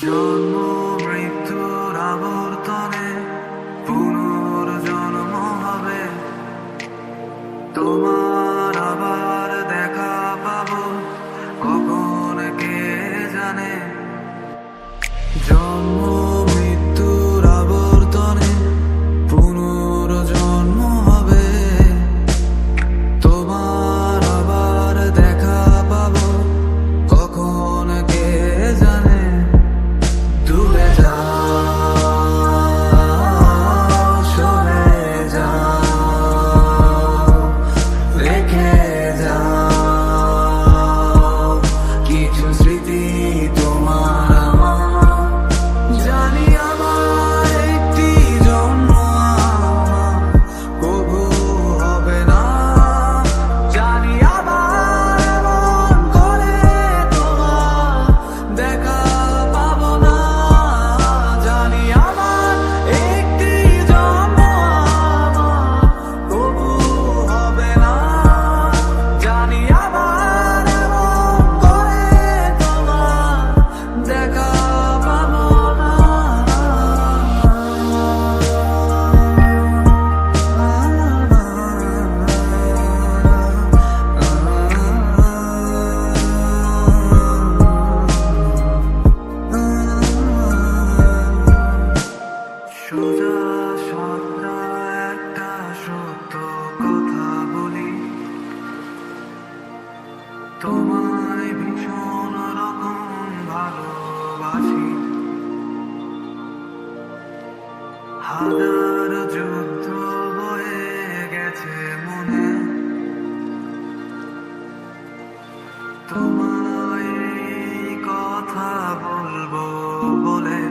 জন্ম মৃত্যুর আবর্তনে পুনর্জন্ম হবে, তোমার আবার দেখা পাবো কখন কে জানে। জন্ম মৃত্যুর আবর্তনে পুনর্জন্ম হবে, তোমার আবার দেখা পাবো কখন কে জানে। ডুবে যাও, সরে যাও, রেখে যাও কিছু স্মৃতি তোমার আমার। জানি আমার একটি জন্ম আমার কবু হবে না, জানি আবার এমন করে তোমার দেখা পাবো না। জানি আমার একটি জন্ম আমার কবু হবে না, জানি আবার এমন করে তোমার দেখা পাবো না। সোজা সাপটা একটা সত্য কথা বলি, তোমায় ভীষণ রকম ভালোবাসি। হাজার যুদ্ধ বয়ে গেছে মনে, তোমায় এই কথা বলবো বলে।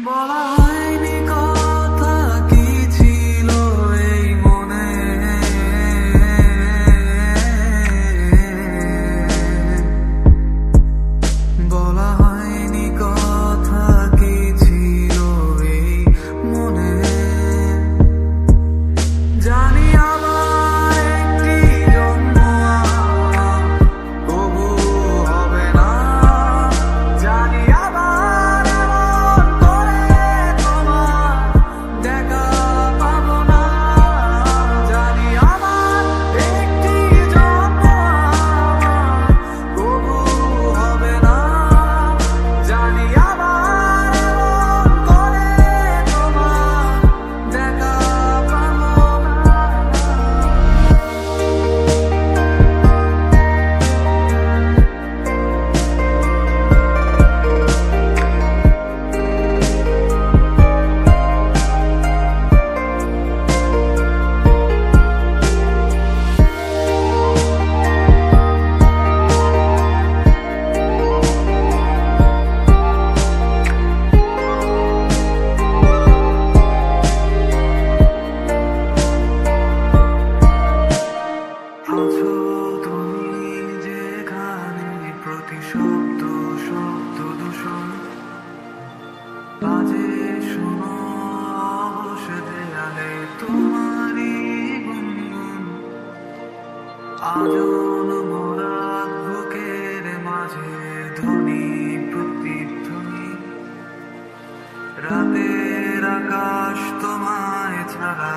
বলা হয়নি কথা কি ছিল এই মনে, বলা হয়নি কথা কি ছিল এই মনে। জানি আমার একটি জন্ম আমার কবু হবে না, জানি আবার এমন করে তোমার দেখা পাবো না। জানি আমার একটি জন্ম আমার কবু হবে না, জানি আবার এমন করে তোমার দেখা পাবো না। আছো তুমি যেখানে, প্রতি শব্দ শব্দ দূষণ বাজে শোনো অবশ দেয়ালে তোমারই গুনগুন। আজন মোরাত বুকের মাঝে ধ্বনি প্রতিধ্বনি, রাতের আকাশ তোমায় ছাড়া